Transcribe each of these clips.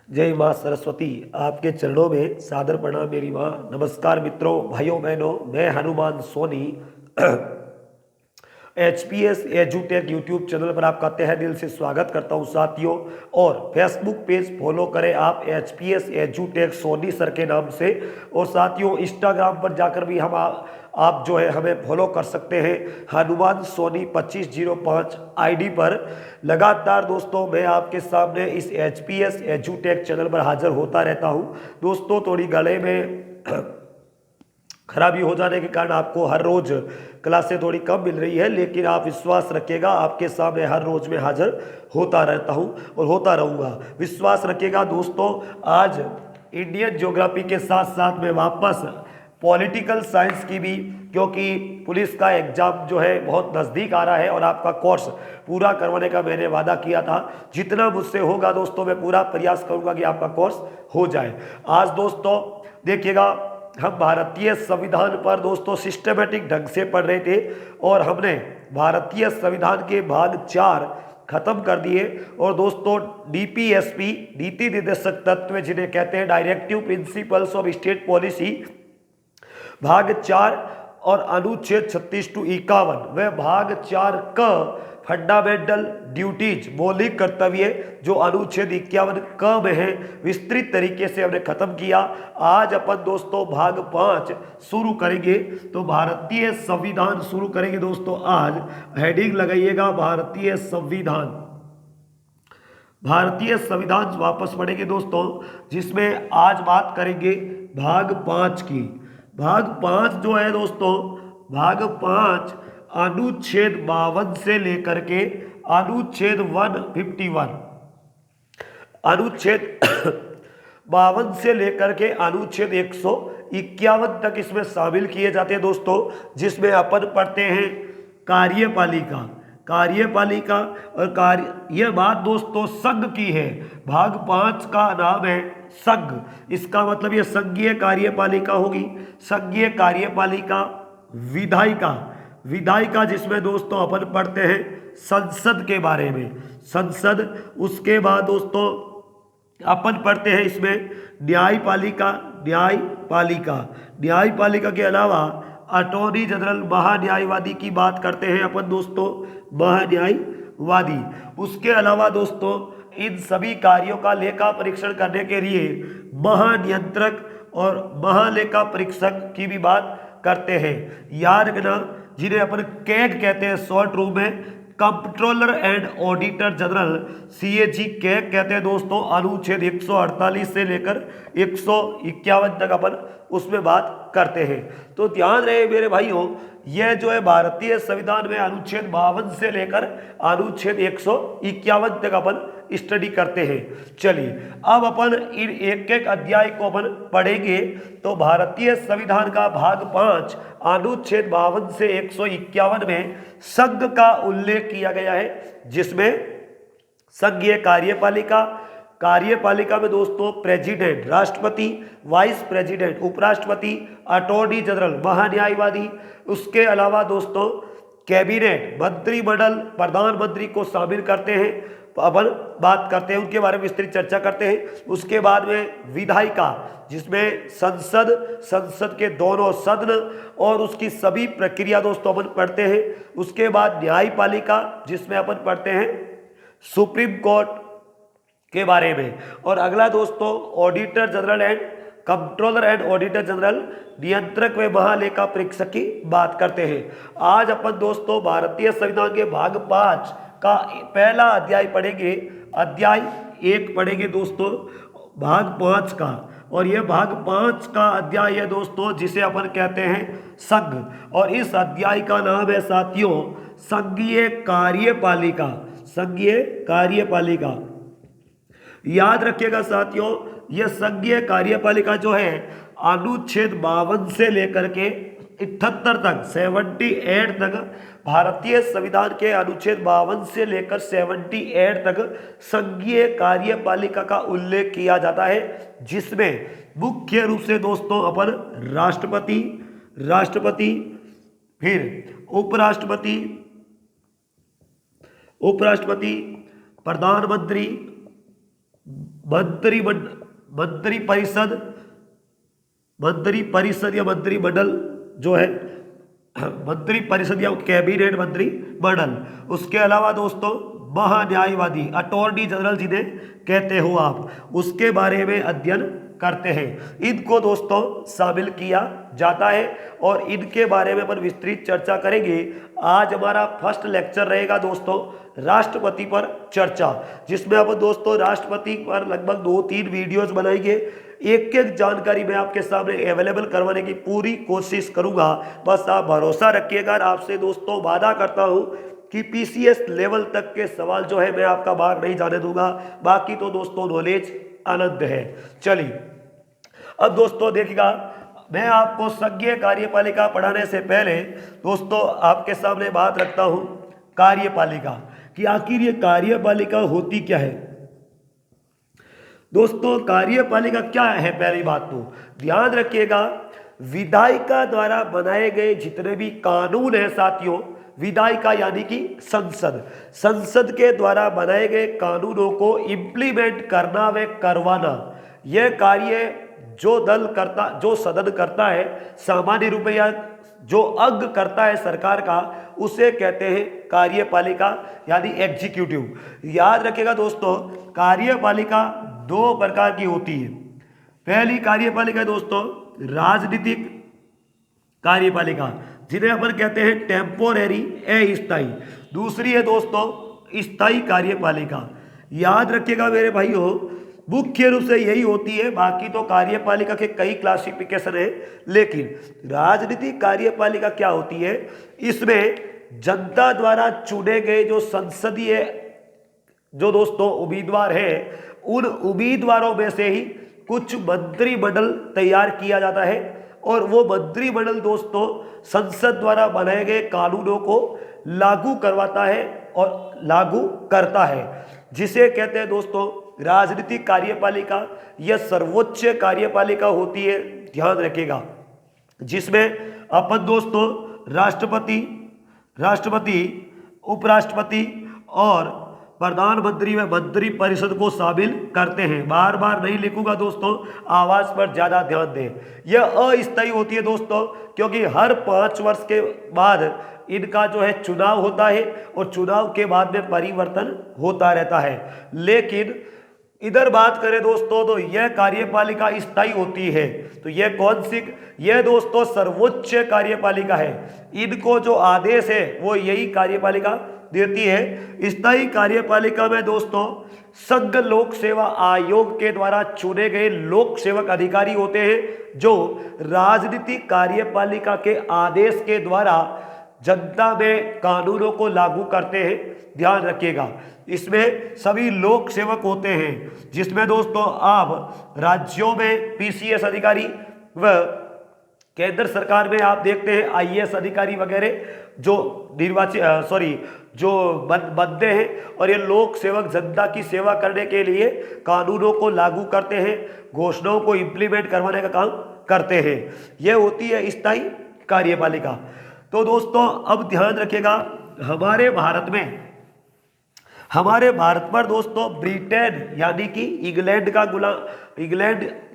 जय माँ सरस्वती। आपके चरणों में सादर प्रणाम मेरी माँ। नमस्कार मित्रों, भाइयों बहनों, मैं हनुमान सोनी HPS एजुटेक यूट्यूब चैनल पर आपका तहे दिल से स्वागत करता हूं साथियों। और फेसबुक पेज फॉलो करें आप HPS एजुटेक सोनी सर के नाम से। और साथियों इंस्टाग्राम पर जाकर भी आप जो है हमें फॉलो कर सकते हैं हनुमान सोनी 2505 आईडी पर। लगातार दोस्तों मैं आपके सामने इस HPS एजुटेक चैनल पर हाजिर होता रहता हूं। दोस्तों थोड़ी गले में खराबी हो जाने के कारण आपको हर रोज क्लासें थोड़ी कम मिल रही है, लेकिन आप विश्वास रखिएगा आपके सामने हर रोज में हाजिर होता रहता हूं और होता रहूंगा। विश्वास रखिएगा दोस्तों। आज इंडियन ज्योग्राफी के साथ साथ में वापस पॉलिटिकल साइंस की भी, क्योंकि पुलिस का एग्जाम जो है बहुत नज़दीक आ रहा है और आपका कोर्स पूरा करवाने का मैंने वादा किया था। जितना मुझसे होगा दोस्तों मैं पूरा प्रयास करूंगा कि आपका कोर्स हो जाए। आज दोस्तों देखिएगा, हम भारतीय संविधान पर दोस्तों सिस्टमेटिक ढंग से पढ़ रहे थे और हमने भारतीय संविधान के भाग 4 खत्म कर दिए। और दोस्तों DPSP नीति निर्देशक तत्व जिन्हें कहते हैं directive principles of state policy, भाग 4 और अनुच्छेद 36 to 51 व भाग 4 क फंडामेंटल ड्यूटीज मौलिक कर्तव्य जो अनुच्छेद 51 क में है, विस्तृत तरीके से हमने खत्म किया। आज अपन दोस्तों भाग 5 शुरू करेंगे। तो भारतीय संविधान शुरू करेंगे दोस्तों। आज हेडिंग लगाइएगा भारतीय संविधान। भारतीय संविधान वापस पढ़ेंगे दोस्तों, जिसमें आज बात करेंगे भाग 5 की। भाग 5 जो है दोस्तों, भाग 5 अनुच्छेद 52 से लेकर के अनुच्छेद 151, अनुच्छेद 52 से लेकर के अनुच्छेद 151 तक इसमें शामिल किए जाते हैं दोस्तों। जिसमें अपन पढ़ते हैं कार्यपालिका। कार्यपालिका और ये बात दोस्तों संघ की है। भाग 5 का नाम है संघ। इसका मतलब ये संघीय कार्यपालिका होगी। संघीय कार्यपालिका, विधायिका, विधायिका जिसमें दोस्तों अपन पढ़ते हैं संसद के बारे में, संसद। उसके बाद दोस्तों अपन पढ़ते हैं इसमें न्यायपालिका, न्यायपालिका। न्यायपालिका के अलावा अटॉर्नी जनरल, महान्यायवादी की बात करते हैं अपन दोस्तों, महान्यायवादी। उसके अलावा दोस्तों इन सभी कार्यों का लेखा परीक्षण करने के लिए महानियंत्रक और महालेखा परीक्षक की भी बात करते हैं। याद रखना, जिन्हें अपन कैग कहते हैं शॉर्ट रूप में, controller and auditor general, CAG CAG कहते हैं दोस्तों। अनुच्छेद 148 से लेकर 151 तक अपन उसमें बात करते हैं। तो ध्यान रहे मेरे भाइयों, यह जो है भारतीय संविधान में अनुच्छेद 52 से लेकर अनुच्छेद 151 तक अपन स्टडी करते हैं। चलिए अब अपन इन एक एक अध्याय को अपन पढ़ेंगे। तो भारतीय संविधान का भाग 5 अनुच्छेद 52 से 151 में संघ का उल्लेख किया गया है, जिसमें संघीय कार्यपालिका, कार्यपालिका में दोस्तों प्रेसिडेंट राष्ट्रपति, वाइस प्रेसिडेंट उपराष्ट्रपति, अटॉर्नी जनरल महान्यायवादी। उसके अलावा दोस्तों कैबिनेट, मंत्रिमंडल, प्रधानमंत्री को शामिल करते हैं। अपन बात करते हैं उनके बारे में, विस्तृत चर्चा करते हैं। उसके बाद में विधायिका, जिसमें संसद, संसद के दोनों सदन और उसकी सभी प्रक्रिया दोस्तों अपन पढ़ते हैं। उसके बाद न्यायपालिका, जिसमें अपन पढ़ते हैं सुप्रीम कोर्ट के बारे में। और अगला दोस्तों auditor general and controller and auditor general, नियंत्रक व महालेखा परीक्षक की बात करते हैं। आज अपन दोस्तों भारतीय संविधान के भाग 5 का पहला अध्याय पढ़ेंगे। अध्याय 1 पढ़ेंगे दोस्तों भाग 5 का। और यह भाग 5 का अध्याय है दोस्तों, जिसे अपन कहते हैं संघ। और इस अध्याय का नाम है साथियों संघीय कार्यपालिका। संघीय कार्यपालिका, याद रखिएगा साथियों, यह संघीय कार्यपालिका जो है अनुच्छेद 52 से लेकर के 78 तक, 78 तक, भारतीय संविधान के अनुच्छेद 52 से लेकर 78 तक संघीय कार्यपालिका का उल्लेख किया जाता है। जिसमें मुख्य रूप से दोस्तों अपन राष्ट्रपति, राष्ट्रपति, फिर उपराष्ट्रपति, उपराष्ट्रपति, प्रधानमंत्री, मंत्री परिषद, मंत्री परिषद या मंत्रिमंडल जो है, मंत्री परिषद या कैबिनेट मंत्री मंडल। उसके अलावा दोस्तों महान्यायवादी, अटॉर्नी जनरल जिन्हें कहते हो आप, उसके बारे में अध्ययन करते हैं। इनको दोस्तों शामिल किया जाता है और इनके बारे में अपन विस्तृत चर्चा करेंगे। आज हमारा फर्स्ट लेक्चर रहेगा दोस्तों राष्ट्रपति पर चर्चा, जिसमें अपन दोस्तों राष्ट्रपति पर लगभग 2-3 वीडियोस बनाएंगे। एक एक जानकारी मैं आपके सामने अवेलेबल करवाने की पूरी कोशिश करूंगा। बस आप भरोसा रखिएगा। आपसे दोस्तों वादा करता हूं कि पीसीएस लेवल तक के सवाल जो है मैं आपका बाहर नहीं जाने दूंगा। बाकी तो दोस्तों नॉलेज आनंद है। चलिए अब दोस्तों देखिएगा, मैं आपको संघीय कार्यपालिका पढ़ाने से पहले दोस्तों आपके सामने बात रखता हूं कार्यपालिका कि आखिर ये कार्यपालिका होती क्या है। दोस्तों कार्यपालिका क्या है, पहली बात तो ध्यान रखिएगा, विधायिका द्वारा बनाए गए जितने भी कानून हैं साथियों, विधायिका यानी कि संसद, संसद के द्वारा बनाए गए कानूनों को इम्प्लीमेंट करना व करवाना, यह कार्य जो दल करता, जो सदन करता है, सामान्य रूप में या जो अंग करता है सरकार का, उसे कहते हैं कार्यपालिका यानी एग्जीक्यूटिव। याद रखिएगा दोस्तों कार्यपालिका 2 प्रकार की होती है। पहली कार्यपालिका दोस्तों राजनीतिक कार्यपालिका, जिन्हें अपन कहते हैं टेम्पोरेरी, अस्थायी। दूसरी है दोस्तों स्थायी कार्यपालिका। याद रखिएगा मेरे भाइयों, मुख्य रूप से यही होती है। बाकी तो कार्यपालिका के कई क्लासिफिकेशन है, लेकिन राजनीतिक कार्यपालिका क्या होती है, इसमें जनता द्वारा चुने गए जो संसदीय जो दोस्तों उम्मीदवार हैं, उन उम्मीदवारों में से ही कुछ मंत्रिमंडल तैयार किया जाता है और वो मंत्रिमंडल दोस्तों संसद द्वारा बनाए गए कानूनों को लागू करवाता है और लागू करता है, जिसे कहते हैं दोस्तों राजनीतिक कार्यपालिका। यह सर्वोच्च कार्यपालिका होती है, ध्यान रखिएगा, जिसमें अपन दोस्तों राष्ट्रपति, उपराष्ट्रपति और प्रधानमंत्री व मंत्री परिषद को शामिल करते हैं। बार बार नहीं लिखूंगा दोस्तों, आवाज पर ज्यादा ध्यान दें। यह अस्थायी होती है दोस्तों, क्योंकि हर 5 वर्ष के बाद इनका जो है चुनाव होता है और चुनाव के बाद में परिवर्तन होता रहता है। लेकिन इधर बात करें दोस्तों तो यह कार्यपालिका स्थायी होती है। तो यह कौन सी, यह दोस्तों सर्वोच्च कार्यपालिका है। इनको जो आदेश है वो यही कार्यपालिका देती है। स्थायी कार्यपालिका में दोस्तों संघ लोक सेवा आयोग के द्वारा चुने गए लोक सेवक अधिकारी होते हैं, जो राजनीतिक कार्यपालिका के आदेश के द्वारा जनता में कानूनों को लागू करते हैं। ध्यान रखिएगा, इसमें सभी लोक सेवक होते हैं, जिसमें दोस्तों आप राज्यों में पीसीएस अधिकारी व केंद्र सरकार में आप देखते हैं आईएएस अधिकारी वगैरह जो जो बनते हैं, और ये लोक सेवक जनता की सेवा करने के लिए कानूनों को लागू करते हैं, घोषणाओं को इम्प्लीमेंट करवाने का काम करते हैं। यह होती है स्थायी कार्यपालिका। तो दोस्तों अब ध्यान रखिएगा, हमारे भारत पर दोस्तों ब्रिटेन यानी कि इंग्लैंड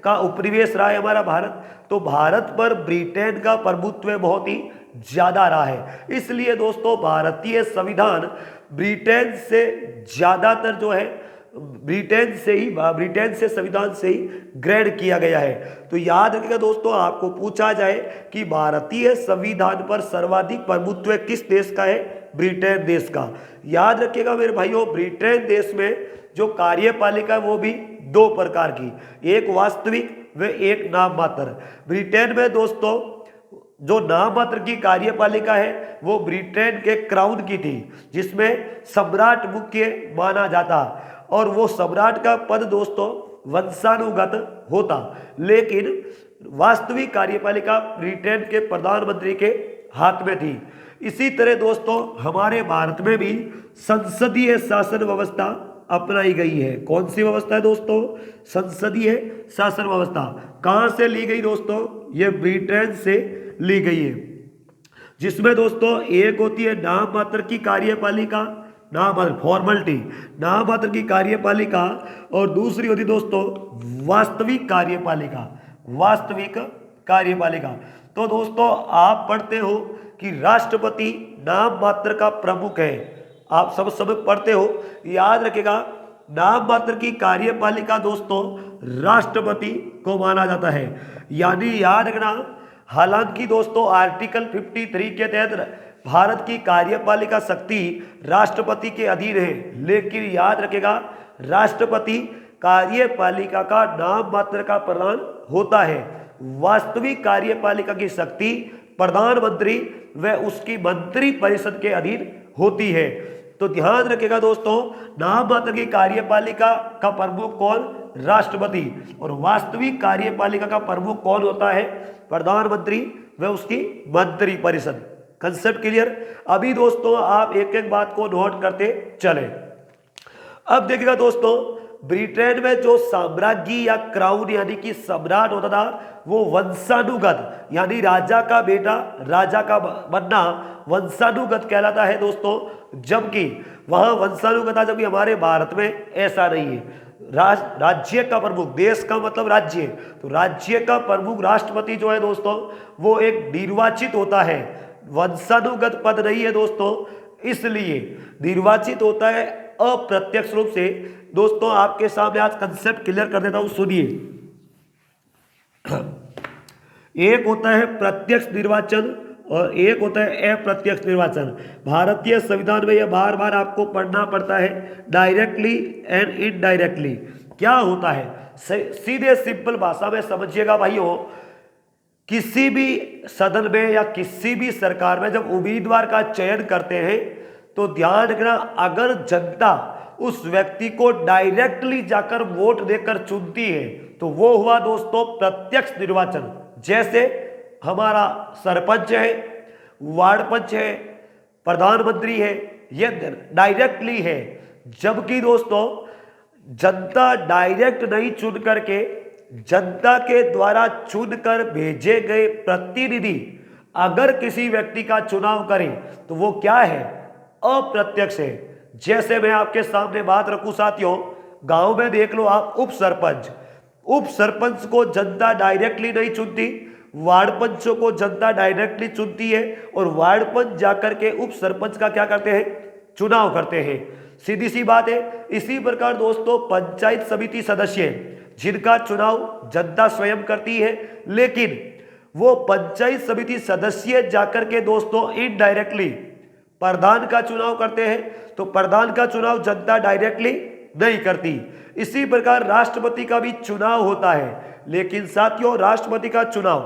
का उपनिवेश रहा है हमारा भारत। तो भारत पर ब्रिटेन का प्रभुत्व बहुत ही ज्यादा रहा है, इसलिए दोस्तों भारतीय संविधान ब्रिटेन से ज्यादातर जो है ब्रिटेन से संविधान से ही ग्रहण किया गया है। तो याद रखिएगा दोस्तों, आपको पूछा जाए कि भारतीय संविधान पर सर्वाधिक प्रभुत्व किस देश का है, ब्रिटेन देश का। याद रखिएगा मेरे भाइयों, ब्रिटेन देश में जो कार्यपालिका वो भी 2 प्रकार की, एक वास्तविक व एक नाम मात्र। ब्रिटेन में दोस्तों जो नाम मात्र की कार्यपालिका है वो ब्रिटेन के क्राउन की थी, जिसमें सम्राट मुख्य माना जाता और वो सम्राट का पद दोस्तों वंशानुगत होता। लेकिन वास्तविक कार्यपालिका ब्रिटेन के प्रधानमंत्री के हाथ में थी। इसी तरह दोस्तों हमारे भारत में भी संसदीय शासन व्यवस्था अपनाई गई है। कौन सी व्यवस्था है दोस्तों? संसदीय शासन व्यवस्था। कहां से ली गई दोस्तों? यह ब्रिटेन से ली गई है, जिसमें दोस्तों एक होती है नाम मात्र की कार्यपालिका, नाममात्र फॉर्मेलिटी, नाममात्र की कार्यपालिका, और दूसरी होती दोस्तों वास्तविक कार्यपालिका, वास्तविक कार्यपालिका। तो दोस्तों आप पढ़ते हो कि राष्ट्रपति नाम मात्र का प्रमुख है, आप सब समय पढ़ते हो, याद रखेगा नाम मात्र की कार्यपालिका दोस्तों राष्ट्रपति को माना जाता है। यानी याद रखना, हालांकि दोस्तों आर्टिकल 53 के तहत भारत की कार्यपालिका शक्ति राष्ट्रपति के अधीन है, लेकिन याद रखेगा राष्ट्रपति कार्यपालिका का नाम मात्र का प्रधान होता है। वास्तविक कार्यपालिका की शक्ति प्रधानमंत्री व उसकी मंत्री परिषद के अधीन होती है। तो ध्यान रखेगा दोस्तों, नाम मात्र की कार्यपालिका का प्रमुख कौन? राष्ट्रपति। और वास्तविक कार्यपालिका का प्रमुख कौन होता है? प्रधानमंत्री व उसकी मंत्री परिषद। Concept clear? अभी दोस्तों आप एक एक बात को नोट करते चले। अब देखिएगा दोस्तों, ब्रिटेन में जो साम्राज्ञी या क्राउन यानी कि सम्राट होता था वो वंशानुगत, यानी राजा का बेटा राजा का बनना वंशानुगत कहलाता है दोस्तों, जबकि वहां वंशानुगत था, जबकि हमारे भारत में ऐसा नहीं है। राज्य का प्रमुख, देश का मतलब राज्य, तो राज्य का प्रमुख राष्ट्रपति जो है दोस्तों वो एक निर्वाचित होता है, वंशानुगत पद नहीं है दोस्तों, इसलिए निर्वाचित होता है अप्रत्यक्ष रूप से। दोस्तों आपके सामने आज कंसेप्ट क्लियर कर देता हूं, सुनिए। एक होता है प्रत्यक्ष निर्वाचन और एक होता है अप्रत्यक्ष निर्वाचन। भारतीय संविधान में यह बार बार आपको पढ़ना पड़ता है, डायरेक्टली एंड इनडायरेक्टली। क्या होता है सीधे सिंपल भाषा में समझिएगा भाइयों, किसी भी सदन में या किसी भी सरकार में जब उम्मीदवार का चयन करते हैं तो ध्यान रखना, अगर जनता उस व्यक्ति को डायरेक्टली जाकर वोट देकर चुनती है तो वो हुआ दोस्तों प्रत्यक्ष निर्वाचन। जैसे हमारा सरपंच है, वार्ड पंच है, प्रधानमंत्री है, ये डायरेक्टली है। जबकि दोस्तों जनता डायरेक्ट नहीं चुन करके जनता के द्वारा चुनकर भेजे गए प्रतिनिधि अगर किसी व्यक्ति का चुनाव करें तो वो क्या है? अप्रत्यक्ष है। जैसे मैं आपके सामने बात रखूं साथियों, गांव में देख लो आप उप सरपंच को जनता डायरेक्टली नहीं चुनती, वार्ड पंचों को जनता डायरेक्टली चुनती है, और वार्ड पंच जाकर के उप सरपंच का क्या करते हैं? चुनाव करते हैं। सीधी सी बात है। इसी प्रकार दोस्तों पंचायत समिति सदस्य जिनका चुनाव जनता स्वयं करती है, लेकिन वो पंचायत समिति सदस्य जाकर के दोस्तों इनडायरेक्टली प्रधान का चुनाव करते हैं, तो प्रधान का चुनाव जनता डायरेक्टली नहीं करती। इसी प्रकार राष्ट्रपति का भी चुनाव होता है, लेकिन साथियों राष्ट्रपति का चुनाव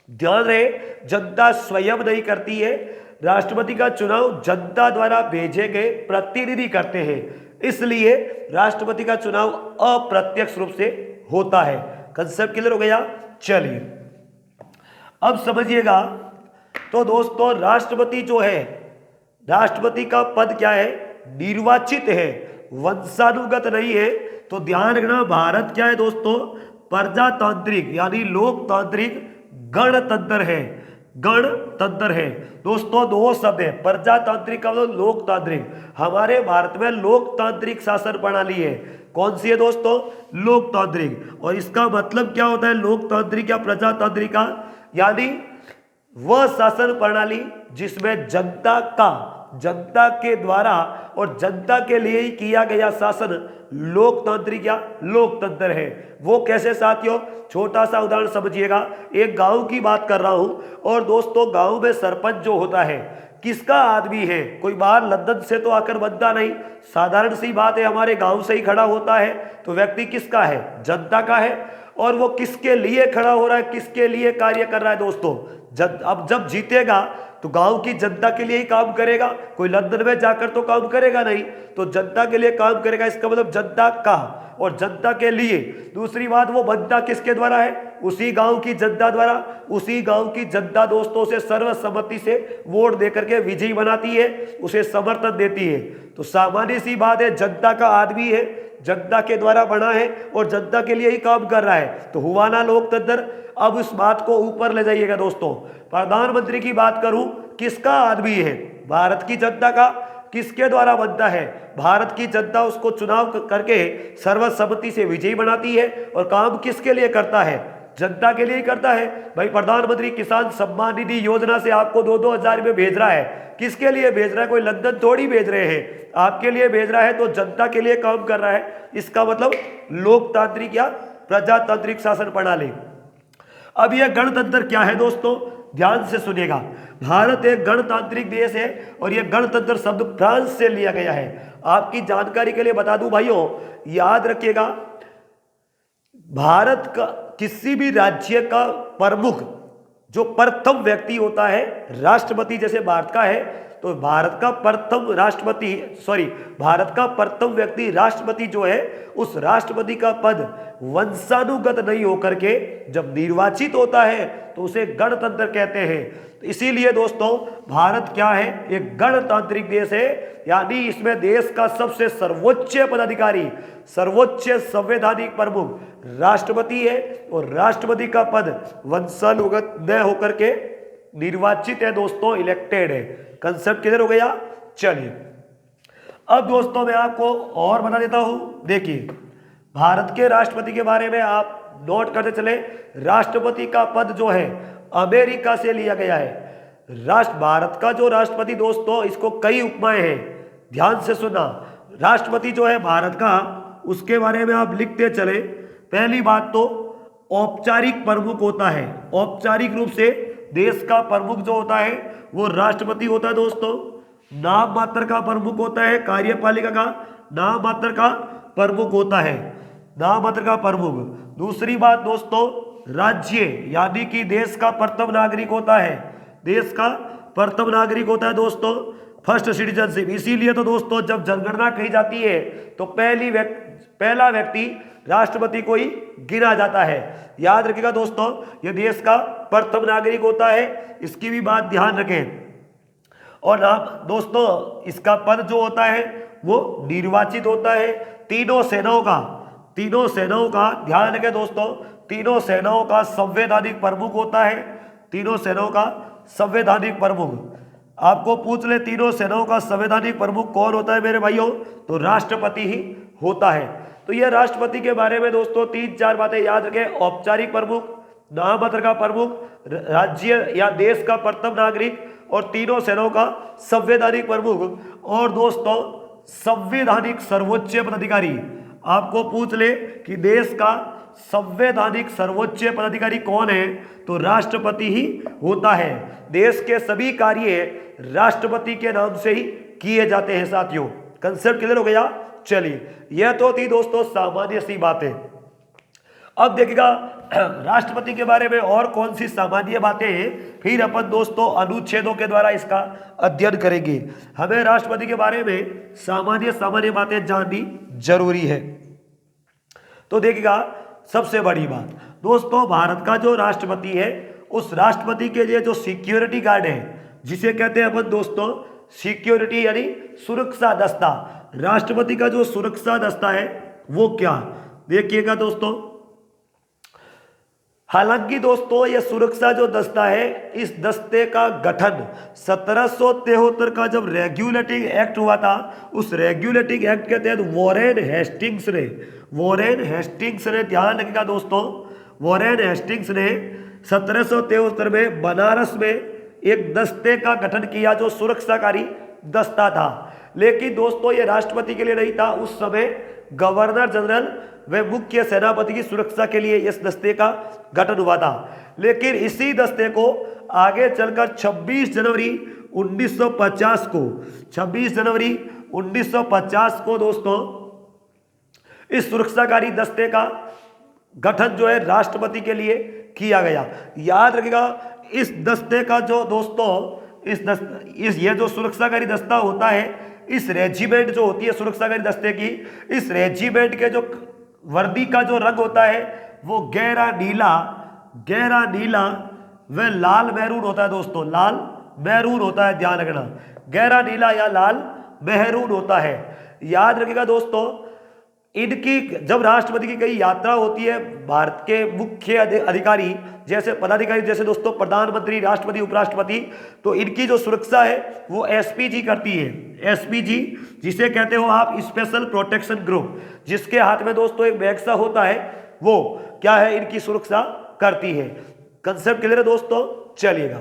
ध्यान रहे जनता स्वयं नहीं करती है, राष्ट्रपति का चुनाव जनता द्वारा भेजे गए प्रतिनिधि करते हैं, इसलिए राष्ट्रपति का चुनाव अप्रत्यक्ष रूप से होता है। कंसेप्ट क्लियर हो गया? चलिए अब समझिएगा। तो दोस्तों राष्ट्रपति जो है, राष्ट्रपति का पद क्या है? निर्वाचित है, वंशानुगत नहीं है। तो ध्यान रखना, भारत क्या है दोस्तों? प्रजातांत्रिक यानी लोकतांत्रिक गणतंत्र है, गणतंत्र है दोस्तों। दो शब्द है, प्रजातांत्रिक का मतलब लोकतांत्रिक। हमारे भारत में लोकतांत्रिक शासन प्रणाली है। कौन सी है दोस्तों? लोकतांत्रिक। और इसका मतलब क्या होता है लोकतांत्रिक या प्रजातांत्रिक का? यानी वह शासन प्रणाली जिसमें जनता के द्वारा और जनता के लिए ही किया गया शासन लोकतांत्रिक या लोकतंत्र है। वो कैसे साथियों? छोटा सा उदाहरण समझिएगा। एक गांव की बात कर रहा हूं, और दोस्तों गांव में सरपंच जो होता है किसका आदमी है? कोई बाहर लंदन से तो आकर बनता नहीं, साधारण सी बात है, हमारे गांव से ही खड़ा होता है। तो व्यक्ति किसका है? जनता का है। और वो किसके लिए खड़ा हो रहा है, किसके लिए कार्य कर रहा है दोस्तों? अब जब जीतेगा तो गांव की जनता के लिए ही काम करेगा, कोई लंदन में जाकर तो काम करेगा नहीं, तो जनता के लिए काम करेगा। इसका मतलब जनता का और जनता के लिए। दूसरी बात, वो बनता किसके द्वारा है? उसी गांव की जनता द्वारा। उसी गांव की जनता दोस्तों से सर्वसम्मति से वोट देकर के विजयी बनाती है, उसे समर्थन देती है। तो सामान्य सी बात है, जनता का आदमी है, जनता के द्वारा बना है और जनता के लिए ही काम कर रहा है, तो हुआ ना लोकतंत्र। अब इस बात को ऊपर ले जाइएगा दोस्तों। प्रधानमंत्री की बात करूं, किसका आदमी है? भारत की जनता का। किसके द्वारा बनता है? भारत की जनता उसको चुनाव करके सर्वसम्मति से विजयी बनाती है। और काम किसके लिए करता है? जनता के लिए ही करता है। भाई प्रधानमंत्री किसान सम्मान निधि योजना से आपको 2-2 हजार रुपये भेज रहा है, किसके लिए भेज रहा है? कोई लंदन थोड़ी भेज रहे हैं, आपके लिए भेज रहा है, तो जनता के लिए काम कर रहा है। इसका मतलब लोकतांत्रिक या प्रजातांत्रिक शासन प्रणाली। अब यह गणतंत्र क्या है दोस्तों? ध्यान से सुनिएगा। भारत एक गणतांत्रिक देश है और यह गणतंत्र शब्द फ्रांस से लिया गया है। आपकी जानकारी के लिए बता दूं भाइयों, याद रखिएगा, भारत का किसी भी राज्य का प्रमुख जो प्रथम व्यक्ति होता है, राष्ट्रपति जैसे भारत का है, तो भारत का प्रथम व्यक्ति राष्ट्रपति जो है, उस राष्ट्रपति का पद वंशानुगत नहीं होकर के जब निर्वाचित होता है तो उसे गणतंत्र कहते हैं। तो इसीलिए दोस्तों भारत क्या है? एक गणतांत्रिक देश है, यानी इसमें देश का सबसे सर्वोच्च पदाधिकारी, सर्वोच्च संवैधानिक प्रमुख राष्ट्रपति है और राष्ट्रपति का पद वंशानुगत न होकर के निर्वाचित है दोस्तों, इलेक्टेड है। कंसेप्ट क्लियर हो गया? चलिए अब दोस्तों मैं आपको और बता देता हूं। देखिए भारत के राष्ट्रपति के बारे में आप नोट करते चले। राष्ट्रपति का पद जो है अमेरिका से लिया गया है। भारत का जो राष्ट्रपति दोस्तों, इसको कई उपमाएं हैं, ध्यान से सुना। राष्ट्रपति जो है भारत का, उसके बारे में आप लिखते चले। पहली बात तो औपचारिक प्रमुख होता है। औपचारिक रूप से देश का प्रमुख जो होता है वो राष्ट्रपति होता है दोस्तों। नाम मात्र का प्रमुख होता है, कार्यपालिका का नाम मात्र का प्रमुख होता है, नाम मात्र का प्रमुख। दूसरी बात दोस्तों, राज्य यानी कि देश का प्रथम नागरिक होता है, देश का प्रथम नागरिक होता है दोस्तों, फर्स्ट सिटीजनशिप। इसीलिए तो दोस्तों जब जनगणना कही जाती है तो पहला व्यक्ति राष्ट्रपति को ही गिना जाता है। याद रखिएगा दोस्तों, यह देश का प्रथम नागरिक होता है, इसकी भी बात ध्यान रखें। और आप दोस्तों इसका पद जो होता है वो निर्वाचित होता है। तीनों सेनाओं का ध्यान रखें दोस्तों, तीनों सेनाओं का संवैधानिक प्रमुख होता है। तीनों सेनाओं का संवैधानिक प्रमुख आपको पूछ ले, तीनों सेनाओं का संवैधानिक प्रमुख कौन होता है मेरे भाइयों? तो राष्ट्रपति ही होता है। तो यह राष्ट्रपति के बारे में दोस्तों 3-4 बातें याद रखें। औपचारिक प्रमुख, नाम मात्र का प्रमुख, राज्य या देश का प्रथम नागरिक और तीनों सेनाओं का संवैधानिक प्रमुख। और दोस्तों संवैधानिक सर्वोच्च पदाधिकारी, आपको पूछ ले कि देश का संवैधानिक सर्वोच्च पदाधिकारी कौन है? तो राष्ट्रपति ही होता है। देश के सभी कार्य राष्ट्रपति के नाम से ही किए जाते हैं साथियों। कंसेप्ट क्लियर हो गया? चलिए यह तो थी दोस्तों सामान्य सी बातें। अब देखिएगा राष्ट्रपति के बारे में और कौन सी सामान्य बातें हैं, फिर अपन दोस्तों अनुच्छेदों के द्वारा इसका अध्ययन करेंगे। हमें राष्ट्रपति के बारे में सामान्य बातें जाननी जरूरी है। तो देखिएगा सबसे बड़ी बात दोस्तों, भारत का जो राष्ट्रपति है, उस राष्ट्रपति के लिए जो सिक्योरिटी गार्ड है, जिसे कहते हैं अपन दोस्तों सिक्योरिटी यानी सुरक्षा दस्ता, राष्ट्रपति का जो सुरक्षा दस्ता है वो क्या, देखिएगा दोस्तों। हालांकि दोस्तों ये सुरक्षा जो दस्ता है, इस दस्ते का गठन 1773 का जब रेगुलेटिंग एक्ट हुआ था, उस रेगुलेटिंग एक्ट के तहत वॉरेन हेस्टिंग्स ने ध्यान रखिएगा दोस्तों, वॉरेन हेस्टिंग्स ने 1773 में बनारस में एक दस्ते का गठन किया जो सुरक्षाकारी दस्ता था। लेकिन दोस्तों ये राष्ट्रपति के लिए नहीं था, उस समय गवर्नर जनरल व मुख्य सेनापति की सुरक्षा के लिए इस दस्ते का गठन हुआ था। लेकिन इसी दस्ते को आगे चलकर 26 जनवरी 1950 को दोस्तों इस सुरक्षाकारी दस्ते का गठन जो है राष्ट्रपति के लिए किया गया। याद रखिएगा इस दस्ते का जो दोस्तों ये जो सुरक्षाकारी दस्ता होता है, इस रेजिमेंट जो होती है सुरक्षाकारी दस्ते की, इस रेजिमेंट के जो वर्दी का जो रंग होता है वो गहरा नीला व लाल मैरून होता है दोस्तों, लाल मैरून होता है, ध्यान रखना, गहरा नीला या लाल मैरून होता है। याद रखिएगा दोस्तों इनकी जब राष्ट्रपति की कई यात्रा होती है, भारत के मुख्य अधिकारी जैसे पदाधिकारी जैसे दोस्तों प्रधानमंत्री, राष्ट्रपति, उपराष्ट्रपति, तो इनकी जो सुरक्षा है वो एसपीजी करती है। एसपीजी जिसे कहते हो आप स्पेशल प्रोटेक्शन ग्रुप, जिसके हाथ में दोस्तों एक बैग सा होता है, वो क्या है, इनकी सुरक्षा करती है। कंसेप्ट क्लियर है दोस्तों, चलिएगा।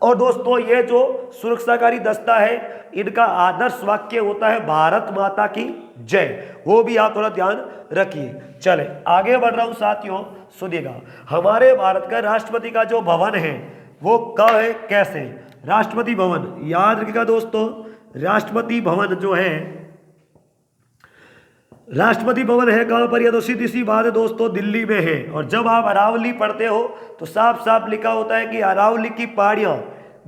और दोस्तों ये जो सुरक्षाकारी दस्ता है, इनका आदर्श वाक्य होता है भारत माता की जय, वो भी आप थोड़ा ध्यान रखिए। चले आगे बढ़ रहा हूं साथियों, सुनिएगा। हमारे भारत का राष्ट्रपति का जो भवन है वो कब है, कैसे? राष्ट्रपति भवन याद रखिएगा दोस्तों, राष्ट्रपति भवन जो है, राष्ट्रपति भवन है कहां पर? यह तो सीधी सी बात है दोस्तों, दिल्ली में है। और जब आप अरावली पढ़ते हो तो साफ साफ लिखा होता है कि अरावली की पहाड़ियां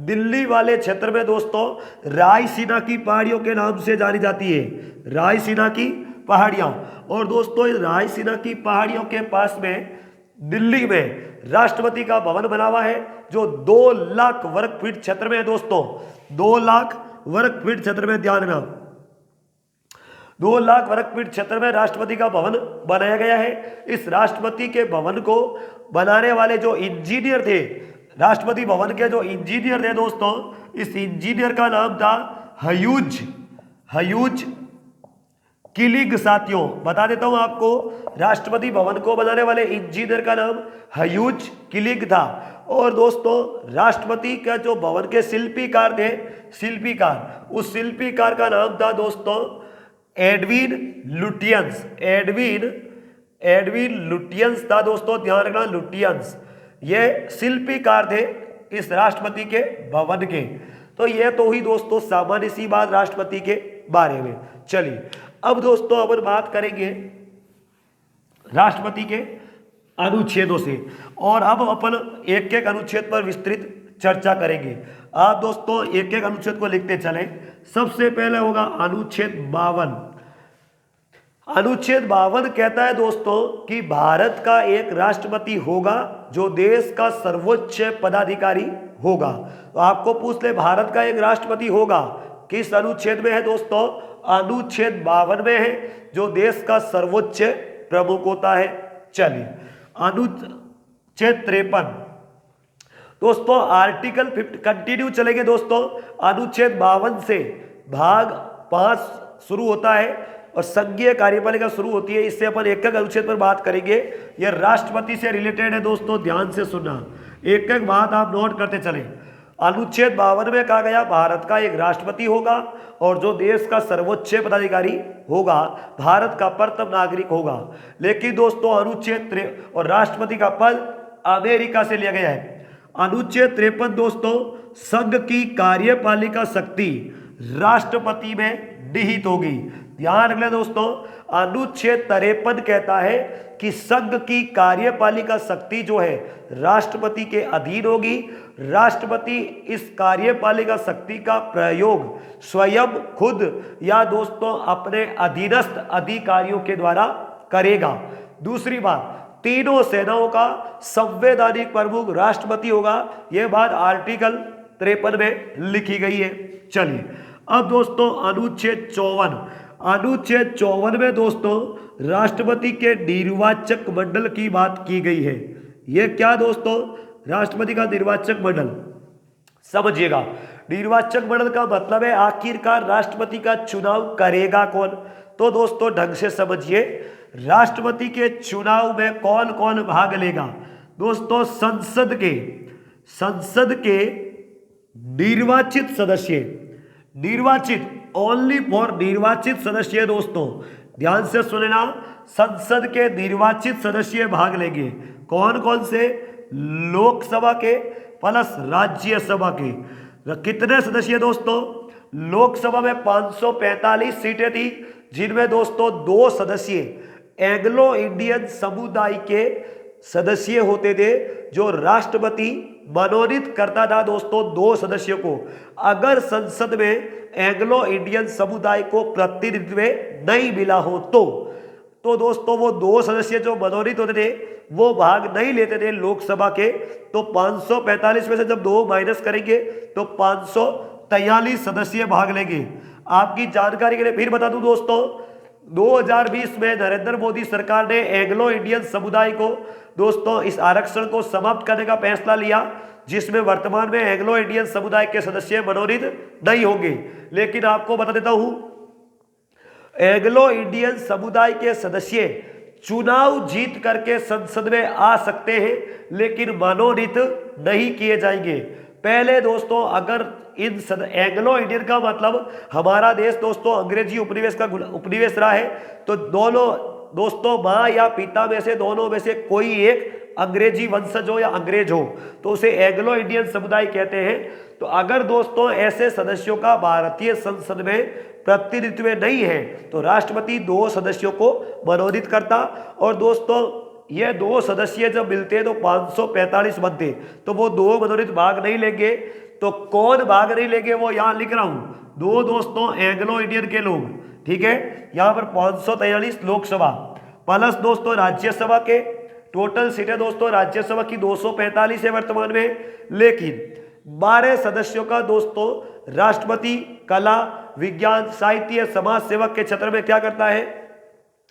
दिल्ली वाले क्षेत्र में दोस्तों रायसीना की पहाड़ियों के नाम से जानी जाती है, रायसीना की पहाड़ियां। और दोस्तों इस रायसीना की पहाड़ियों के पास में दिल्ली में राष्ट्रपति का भवन बना हुआ है, जो 2 लाख वर्ग फीट क्षेत्र में है दोस्तों, 2 लाख वर्ग फीट क्षेत्र में, ध्यान रखना, 2 लाख वर्ग फीट क्षेत्र में राष्ट्रपति का भवन बनाया गया है। इस राष्ट्रपति के भवन को बनाने वाले जो इंजीनियर थे, राष्ट्रपति भवन के जो इंजीनियर थे दोस्तों, इस इंजीनियर का नाम था ह्यूज किलिंग। साथियों बता देता हूं आपको, राष्ट्रपति भवन को बनाने वाले इंजीनियर का नाम ह्यूज किलिंग था। और दोस्तों राष्ट्रपति का जो भवन के शिल्पीकार थे, शिल्पीकार, उस शिल्पीकार का नाम था दोस्तों एडविन लुटियंस। एडविन लुटियंस था दोस्तों, ध्यान रखना, लुटियंस। ये शिल्पीकार थे इस राष्ट्रपति के भवन के। तो ये तो हुई दोस्तों सामान्य सी बात राष्ट्रपति के बारे में। चलिए अब दोस्तों अपन बात करेंगे राष्ट्रपति के अनुच्छेदों से, और अब अपन एक एक अनुच्छेद पर विस्तृत चर्चा करेंगे। आप दोस्तों एक एक अनुच्छेद को लिखते चलें। सबसे पहले होगा अनुच्छेद 52। अनुच्छेद 52 कहता है दोस्तों कि भारत का एक राष्ट्रपति होगा जो देश का सर्वोच्च पदाधिकारी होगा। तो आपको पूछ ले भारत का एक राष्ट्रपति होगा, किस अनुच्छेद में है दोस्तों? अनुच्छेद 52 में है, जो देश का सर्वोच्च प्रमुख होता है। चलिए अनुच्छेद 53 दोस्तों, आर्टिकल 50 कंटिन्यू चलेंगे दोस्तों। अनुच्छेद 52 से भाग 5 शुरू होता है और संघीय कार्यपालिका शुरू होती है। इससे अपन एक एक अनुच्छेद पर बात करेंगे। यह राष्ट्रपति से रिलेटेड है दोस्तों, ध्यान से सुनना, एक एक बात आप नोट करते चलें। अनुच्छेद 52 में कहा गया भारत का एक राष्ट्रपति होगा और जो देश का सर्वोच्च पदाधिकारी होगा, भारत का प्रथम नागरिक होगा। लेकिन दोस्तों अनुच्छेद और राष्ट्रपति का पद अमेरिका से लिया गया है। अनुच्छेद 53 दोस्तों, संघ की कार्यपालिका शक्ति राष्ट्रपति में निहित होगी। ध्यान रखना दोस्तों, अनुच्छेद 53 कहता है कि संघ की कार्यपालिका शक्ति जो है राष्ट्रपति के अधीन होगी। राष्ट्रपति इस कार्यपालिका शक्ति का प्रयोग स्वयं खुद या दोस्तों अपने अधीनस्थ अधिकारियों के द्वारा करेगा। दूसरी बात, तीनों सेनाओं का संवैधानिक प्रमुख राष्ट्रपति होगा। यह बात आर्टिकल 53 में लिखी गई है। चलिए अब दोस्तों अनुच्छेद 54। अनुच्छेद 54 में दोस्तों राष्ट्रपति के निर्वाचक मंडल की बात की गई है। यह क्या दोस्तों? राष्ट्रपति का निर्वाचक मंडल, समझिएगा। निर्वाचक मंडल का मतलब है आखिरकार राष्ट्रपति का चुनाव करेगा कौन। तो दोस्तों ढंग से समझिए, राष्ट्रपति के चुनाव में कौन कौन भाग लेगा? दोस्तों संसद के निर्वाचित सदस्य, निर्वाचित ओनली फॉर निर्वाचित सदस्य दोस्तों, ध्यान से सुनना, संसद के निर्वाचित सदस्य भाग लेंगे। कौन कौन से? लोकसभा के प्लस राज्यसभा के। कितने सदस्य दोस्तों? लोकसभा में 545 सीटें थी, जिनमें दोस्तों 2 सदस्य एंग्लो इंडियन समुदाय के सदस्य होते थे, जो राष्ट्रपति मनोनीत करता था दोस्तों 2 सदस्यों को। अगर संसद में एंग्लो इंडियन समुदाय को प्रतिनिधित्व नहीं मिला हो तो दोस्तों वो 2 सदस्य जो मनोनीत होते थे वो भाग नहीं लेते थे लोकसभा के। तो 545 में से जब 2 माइनस करेंगे तो 543 सदस्य भाग लेंगे। आपकी जानकारी के लिए फिर बता दूं दोस्तों, 2020 में नरेंद्र मोदी सरकार ने एंग्लो इंडियन समुदाय को दोस्तों इस आरक्षण को समाप्त करने का फैसला लिया, जिसमें वर्तमान में एंग्लो इंडियन समुदाय के सदस्य मनोनीत नहीं होंगे। लेकिन आपको बता देता हूं, एंग्लो इंडियन समुदाय के सदस्य चुनाव जीत करके संसद में आ सकते हैं, लेकिन मनोनीत नहीं किए जाएंगे। पहले दोस्तों अगर इन एंग्लो इंडियन का मतलब हमारा देश दोस्तों अंग्रेजी उपनिवेश रहा है, तो दोनों दोस्तों माँ या पिता में से दोनों में से कोई एक अंग्रेजी वंशज हो या अंग्रेज हो तो उसे एंग्लो इंडियन समुदाय कहते हैं। तो अगर दोस्तों ऐसे सदस्यों का भारतीय संसद में प्रतिनिधित्व नहीं है तो राष्ट्रपति 2 सदस्यों को मनोनीत करता, और दोस्तों ये 2 सदस्य जब मिलते हैं तो 545 बनते, तो वो 2 मनोनीत भाग नहीं लेंगे। तो कौन भाग नहीं लेंगे वो यहां लिख रहा हूं, 2 दोस्तों एंग्लो इंडियन के लोग, ठीक है। यहां पर 543 लोकसभा प्लस दोस्तों राज्यसभा के टोटल सीटें दोस्तों राज्यसभा की 245 है वर्तमान में, लेकिन 12 सदस्यों का दोस्तों राष्ट्रपति कला विज्ञान साहित्य समाज सेवक के क्षेत्र में क्या करता है,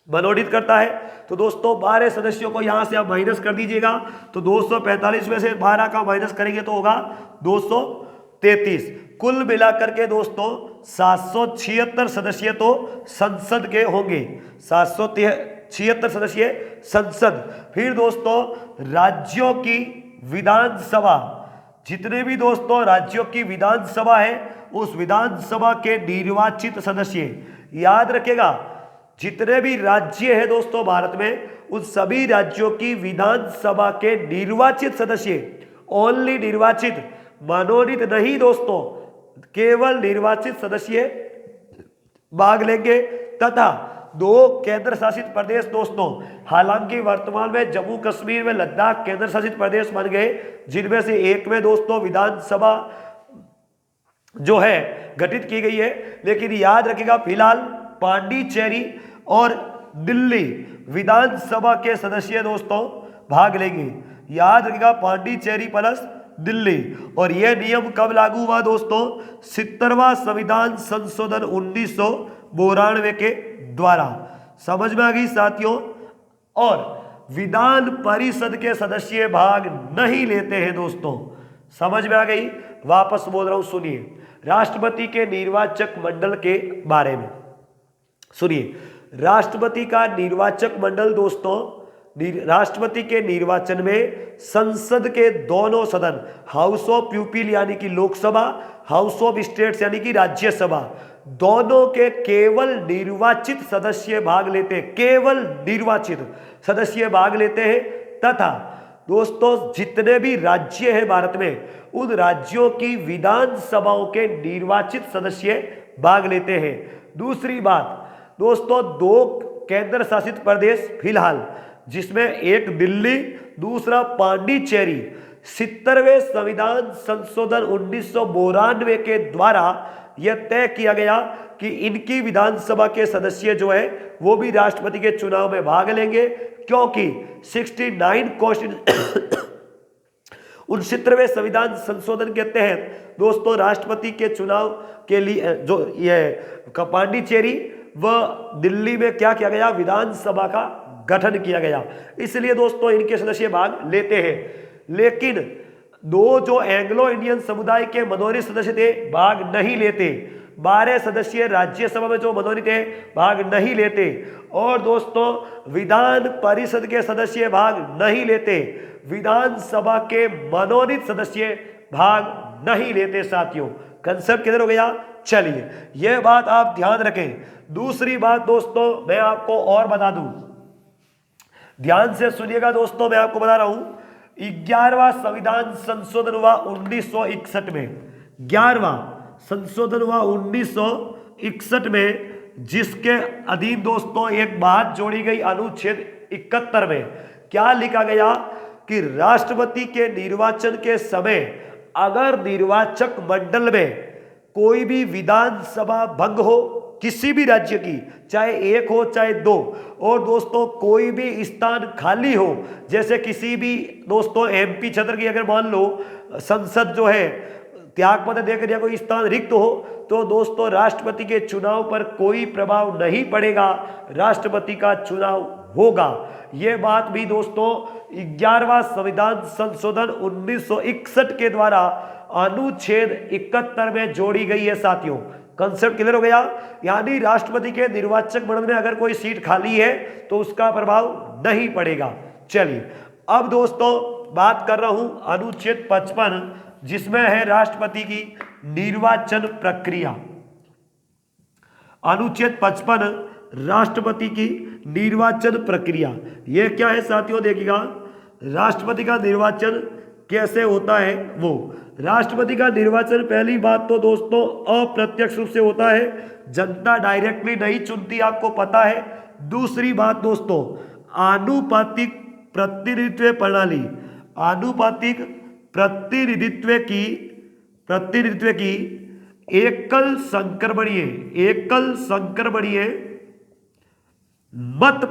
मनोनीत करता है। तो दोस्तों 12 सदस्यों को यहां से आप माइनस कर दीजिएगा, तो 245 में से 12 का माइनस करेंगे तो होगा 233। कुल मिलाकर के दोस्तों 776 सदस्य तो संसद के होंगे, 776 सदस्य संसद। फिर दोस्तों राज्यों की विधानसभा, जितने भी दोस्तों राज्यों की विधानसभा है उस विधानसभा के निर्वाचित सदस्य, याद रखेगा जितने भी राज्य है दोस्तों भारत में उन सभी राज्यों की विधानसभा के निर्वाचित सदस्य, ओनली निर्वाचित, मनोनीत नहीं दोस्तों, केवल निर्वाचित सदस्य भाग लेंगे। तथा 2 केंद्र शासित प्रदेश दोस्तों, हालांकि वर्तमान में जम्मू कश्मीर में लद्दाख केंद्र शासित प्रदेश बन गए, जिनमें से एक में दोस्तों विधानसभा जो है गठित की गई है, लेकिन याद रखिएगा फिलहाल पांडिचेरी और दिल्ली विधानसभा के सदस्य दोस्तों भाग लेंगे। याद रखिएगा पांडिचेरी प्लस दिल्ली। और यह नियम कब लागू हुआ दोस्तों, 70वां संविधान संशोधन 1992 के द्वारा। समझ में आ गई साथियों। और विधान परिषद के सदस्य भाग नहीं लेते हैं दोस्तों, समझ में आ गई। वापस बोल रहा हूं, सुनिए राष्ट्रपति के निर्वाचक मंडल के बारे में सुनिए। राष्ट्रपति का निर्वाचक मंडल दोस्तों, राष्ट्रपति के निर्वाचन में संसद के दोनों सदन, हाउस ऑफ पीपल यानी कि लोकसभा, हाउस ऑफ स्टेट्स यानी कि राज्यसभा, दोनों के केवल निर्वाचित सदस्य भाग लेते हैं, केवल निर्वाचित सदस्य भाग लेते हैं। तथा दोस्तों जितने भी राज्य हैं भारत में उन राज्यों की विधानसभाओं के निर्वाचित सदस्य भाग लेते हैं। दूसरी बात दोस्तों, 2 केंद्र शासित प्रदेश फिलहाल, जिसमें एक दिल्ली दूसरा पांडिचेरी, 70वें संविधान संशोधन 1992 के द्वारा यह तय किया गया कि इनकी विधानसभा के सदस्य जो है वो भी राष्ट्रपति के चुनाव में भाग लेंगे, क्योंकि 69 कॉन्स्टिट्यूशन 69वें संविधान संशोधन के तहत दोस्तों राष्ट्रपति के चुनाव के लिए जो यह पांडिचेरी व दिल्ली में क्या किया गया, विधानसभा का गठन किया गया, इसलिए दोस्तों इनके सदस्य भाग लेते हैं। लेकिन 2 जो एंग्लो इंडियन समुदाय के मनोनीत सदस्य थे भाग नहीं लेते। 12 सदस्य राज्यसभा में जो मनोनीत है भाग नहीं लेते। और दोस्तों विधान परिषद के सदस्य भाग नहीं लेते, विधानसभा के मनोनीत सदस्य भाग नहीं लेते। साथियों कंसेप्ट किधर हो गया, चलिए यह बात आप ध्यान रखें। दूसरी बात दोस्तों मैं आपको और बता दूं, ध्यान से सुनिएगा दोस्तों, मैं आपको बता रहा हूं 11वां संविधान संशोधन हुआ 1961 में, 11वां संशोधन हुआ 1961 में, जिसके अधीन दोस्तों एक बात जोड़ी गई अनुच्छेद 71 में। क्या लिखा गया कि राष्ट्रपति के निर्वाचन के समय अगर निर्वाचक मंडल में कोई भी विधानसभा भंग हो किसी भी राज्य की, चाहे 1 हो चाहे 2, और दोस्तों कोई भी स्थान खाली हो, जैसे किसी भी दोस्तों एमपी क्षेत्र की अगर मान लो संसद जो है त्याग पत्र देकर या कोई स्थान रिक्त हो, तो दोस्तों राष्ट्रपति के चुनाव पर कोई प्रभाव नहीं पड़ेगा, राष्ट्रपति का चुनाव होगा। ये बात भी दोस्तों 11वां संविधान संशोधन 1961 के द्वारा अनुच्छेद 71 में जोड़ी गई है साथियों। कंसेप्ट क्लियर हो गया। यानी राष्ट्रपति के निर्वाचक मंडल में अगर कोई सीट खाली है तो उसका प्रभाव नहीं पड़ेगा। चलिए अब दोस्तों बात कर रहा हूं अनुच्छेद 55, जिसमें है राष्ट्रपति की निर्वाचन प्रक्रिया। अनुच्छेद 55 राष्ट्रपति की निर्वाचन प्रक्रिया। यह क्या है साथियों, देखिएगा राष्ट्रपति का निर्वाचन कैसे होता है। वो राष्ट्रपति का निर्वाचन पहली बात तो दोस्तों अप्रत्यक्ष रूप से होता है, जनता डायरेक्टली नहीं चुनती, आपको पता है। दूसरी बात दोस्तों आनुपातिक प्रतिनिधित्व प्रणाली, आनुपातिक प्रतिनिधित्व की एकल संक्रमणीय मत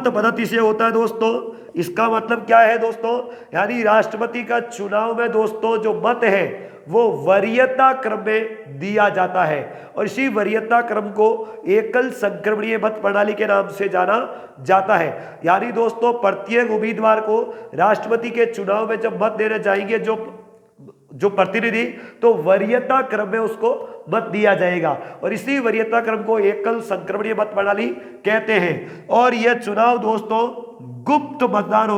पद्धति से होता है दोस्तों। इसका मतलब क्या है दोस्तों, यानी राष्ट्रपति का चुनाव में दोस्तों जो मत है वो वरीयता क्रम में दिया जाता है, और इसी वरीयता क्रम को एकल संक्रमणीय मत प्रणाली के नाम से जाना जाता है। यानी दोस्तों प्रत्येक उम्मीदवार को राष्ट्रपति के चुनाव में जब मत देने जाएंगे जो प्रतिनिधि, तो वरीयता क्रम में उसको मत दिया जाएगा, और इसी वरीयता क्रम को एकल संक्रमणीय मत प्रणाली कहते हैं। और यह चुनाव दोस्तों गुप्त मतदान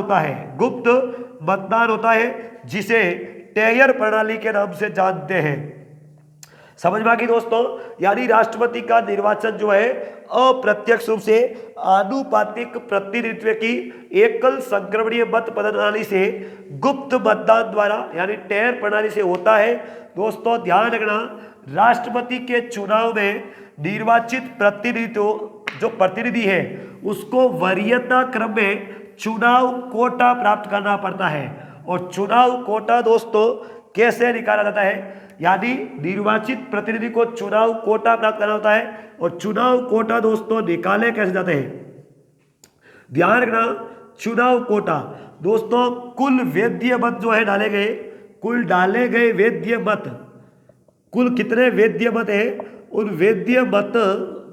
होता है, जिसे टेयर प्रणाली के नाम से जानते हैं। समझ में आ गई दोस्तों। यानी राष्ट्रपति का निर्वाचन जो है अप्रत्यक्ष रूप से आनुपातिक प्रतिनिधित्व की एकल संक्रमणीय मत प्रणाली से गुप्त मतदान द्वारा यानी टेयर प्रणाली से होता है। दोस्तों ध्यान रखना, राष्ट्रपति के चुनाव में निर्वाचित प्रतिनिधि है उसको वरीयता क्रम में चुनाव कोटा प्राप्त करना पड़ता है। और चुनाव कोटा दोस्तों कैसे निकाला जाता है, यानी निर्वाचित प्रतिनिधि को चुनाव कोटा प्राप्त करना होता है, और चुनाव कोटा दोस्तों निकाले कैसे जाते हैं, ध्यान रखना। चुनाव कोटा दोस्तों कुल वैध मत जो है डाले गए वैध मत, कुल कितने वैध मत है, उन वैध मत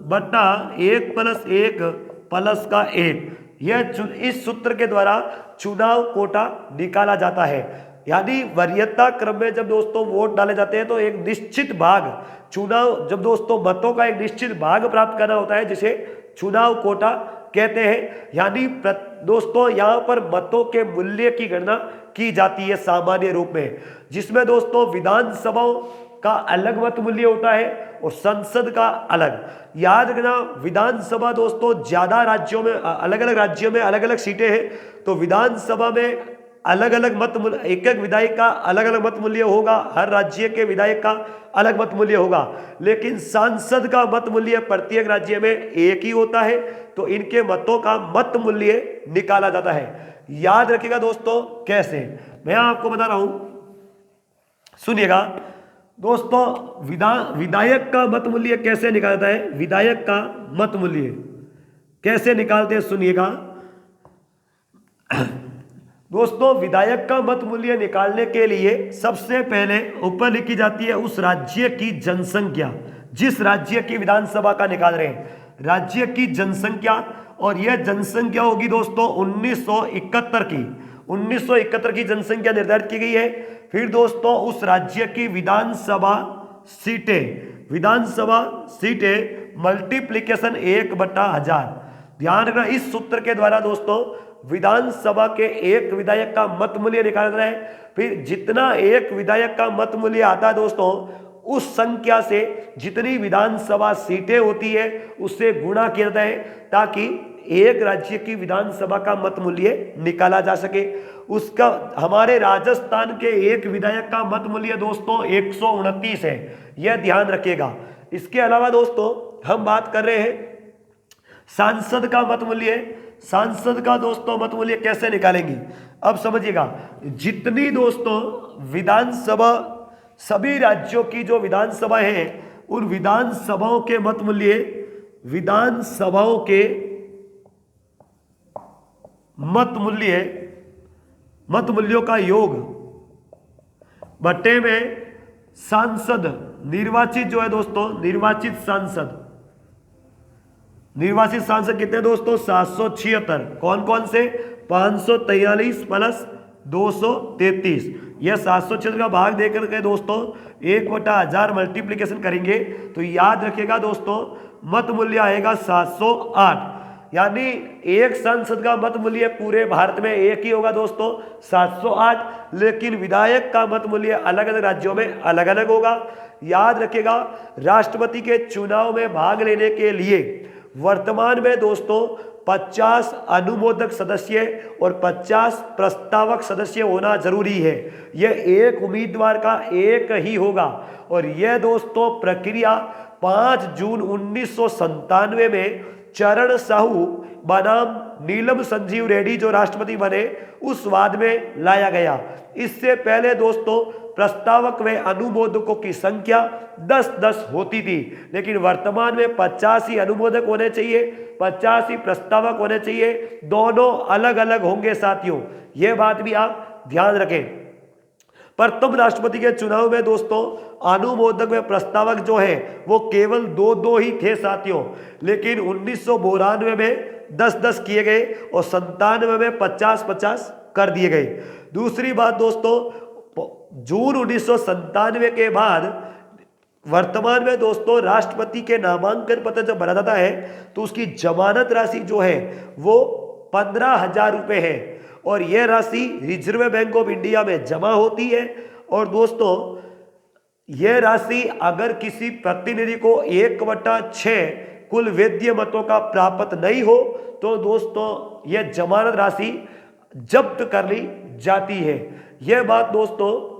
बटा 1+1+1, यह इस सूत्र के द्वारा चुनाव कोटा निकाला जाता है। यानी वरीयता क्रम में जब दोस्तों वोट डाले जाते हैं तो एक निश्चित भाग चुनाव, जब दोस्तों मतों का एक निश्चित भाग प्राप्त करना होता है, जिसे चुनाव कोटा कहते हैं। यानी दोस्तों यहाँ पर मतों के मूल्य की गणना की जाती है सामान्य रूप में, जिसमें दोस्तों विधानसभाओं का अलग मत मूल्य होता है और संसद का अलग। याद रखना विधानसभा दोस्तों ज्यादा राज्यों में अलग अलग सीटें हैं, तो विधानसभा में अलग अलग मत मूल्य, एक विधायक का अलग अलग मत मूल्य होगा, हर राज्य के विधायक का अलग मत मूल्य होगा। लेकिन सांसद का मत मूल्य प्रत्येक राज्य में एक ही होता है, तो इनके मतों का मत मूल्य निकाला जाता है। याद रखिएगा दोस्तों कैसे, मैं आपको बता रहा हूं, सुनिएगा दोस्तों। विधायक का मत मूल्य कैसे निकाला जाता है, विधायक का मत मूल्य कैसे निकालते हैं सुनिएगा। दोस्तों विधायक का मत मूल्य निकालने के लिए सबसे पहले ऊपर लिखी जाती है उस राज्य की जनसंख्या, जिस राज्य की विधानसभा का निकाल रहे हैं, राज्य की जनसंख्या। और यह जनसंख्या होगी दोस्तों 1971 की जनसंख्या निर्धारित की गई है। फिर दोस्तों उस राज्य की विधानसभा सीटें मल्टीप्लिकेशन 1/1000। ध्यान रखना इस सूत्र के द्वारा दोस्तों विधानसभा के एक विधायक का मत मूल्य निकाला जाता है। फिर जितना एक विधायक का मत मूल्य आता है दोस्तों, उस संख्या से जितनी विधानसभा सीटें होती है उससे गुणा किया जाता है, ताकि एक राज्य की विधानसभा का मत मूल्य निकाला जा सके। उसका हमारे राजस्थान के एक विधायक का मत मूल्य दोस्तों 129 है, यह ध्यान रखिएगा। इसके अलावा दोस्तों हम बात कर रहे हैं सांसद का मत मूल्य। सांसद का दोस्तों मत मूल्य कैसे निकालेंगे, अब समझिएगा। जितनी दोस्तों विधानसभा, सभी राज्यों की जो विधानसभा है, उन विधानसभाओं के मत मूल्यों का योग बट्टे में सांसद निर्वाचित जो है दोस्तों, निर्वाचित सांसद कितने दोस्तों? 776। कौन कौन से? 543 प्लस 233। यह 776 का भाग देकर के दोस्तों 1/1000 मल्टीप्लीकेशन करेंगे तो याद रखिएगा दोस्तों मत मूल्य आएगा 708। यानी एक सांसद का मत मूल्य पूरे भारत में एक ही होगा दोस्तों 708, लेकिन विधायक का मत मूल्य अलग अलग राज्यों में अलग अलग होगा। याद रखिएगा राष्ट्रपति के चुनाव में भाग लेने के लिए वर्तमान में दोस्तों 50 अनुमोदक सदस्य और 50 प्रस्तावक सदस्य होना जरूरी है। यह एक उम्मीदवार का एक ही होगा और यह दोस्तों प्रक्रिया 5 जून 1997 में चरण साहू बनाम नीलम संजीव रेड्डी जो राष्ट्रपति बने उस वाद में लाया गया। इससे पहले दोस्तों प्रस्तावक व अनुमोदकों की संख्या 10-10 होती थी, लेकिन वर्तमान में 50 ही अनुमोदक होने चाहिए, 50 ही प्रस्तावक होने चाहिए, दोनों अलग अलग होंगे साथियों, यह बात भी आप ध्यान रखें। प्रथम राष्ट्रपति के चुनाव में दोस्तों अनुमोदक व प्रस्तावक जो है वो केवल 2-2 ही थे साथियों, लेकिन 1992 में 10-10 किए गए और 97 में 50-50 कर दिए गए। दूसरी बात दोस्तों जून 1997 के बाद वर्तमान में दोस्तों राष्ट्रपति के नामांकन पत्र जब भरा जाता है तो उसकी जमानत राशि जो है वो 15,000 रुपये है और यह राशि रिजर्व बैंक ऑफ इंडिया में जमा होती है। और दोस्तों यह राशि अगर किसी प्रतिनिधि को 1/6 कुल वैध मतों का प्राप्त नहीं हो तो दोस्तों यह जमानत राशि जब्त कर ली जाती है। यह बात दोस्तों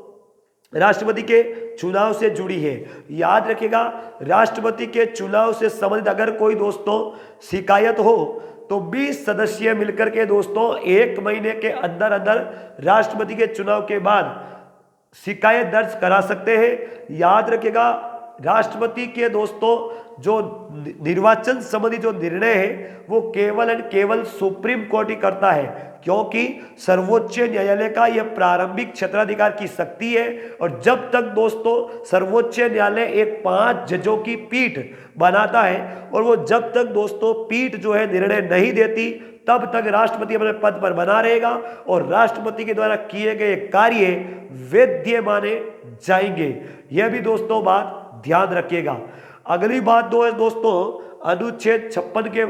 राष्ट्रपति के चुनाव से जुड़ी है। याद रखिएगा राष्ट्रपति के चुनाव से संबंधित अगर कोई दोस्तों शिकायत हो तो 20 सदस्य मिलकर के दोस्तों 1 महीने के अंदर अंदर राष्ट्रपति के चुनाव के बाद शिकायत दर्ज करा सकते हैं। याद रखिएगा राष्ट्रपति के दोस्तों जो निर्वाचन संबंधी जो निर्णय है वो केवल एंड केवल सुप्रीम कोर्ट ही करता है, क्योंकि सर्वोच्च न्यायालय का यह प्रारंभिक क्षेत्राधिकार की शक्ति है। और जब तक दोस्तों सर्वोच्च न्यायालय एक 5 जजों की पीठ बनाता है और वो जब तक दोस्तों पीठ जो है निर्णय नहीं देती तब तक राष्ट्रपति अपने पद पर बना रहेगा और राष्ट्रपति के द्वारा किए गए कार्य वैध माने जाएंगे। यह भी दोस्तों बात ध्यान रखिएगा। अगली बात दो है दोस्तों अनुच्छेद 56 के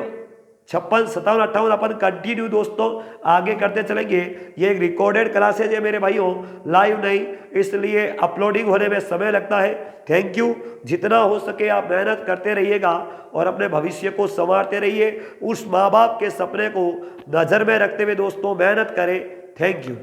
56, 57, 58 अपन कंटिन्यू दोस्तों आगे करते चलेंगे। ये एक रिकॉर्डेड क्लासेज है मेरे भाइयों, लाइव नहीं, इसलिए अपलोडिंग होने में समय लगता है। Thank you. जितना हो सके आप मेहनत करते रहिएगा और अपने भविष्य को संवारते रहिए। उस माँ बाप के सपने को नज़र में रखते हुए दोस्तों मेहनत करें। Thank you.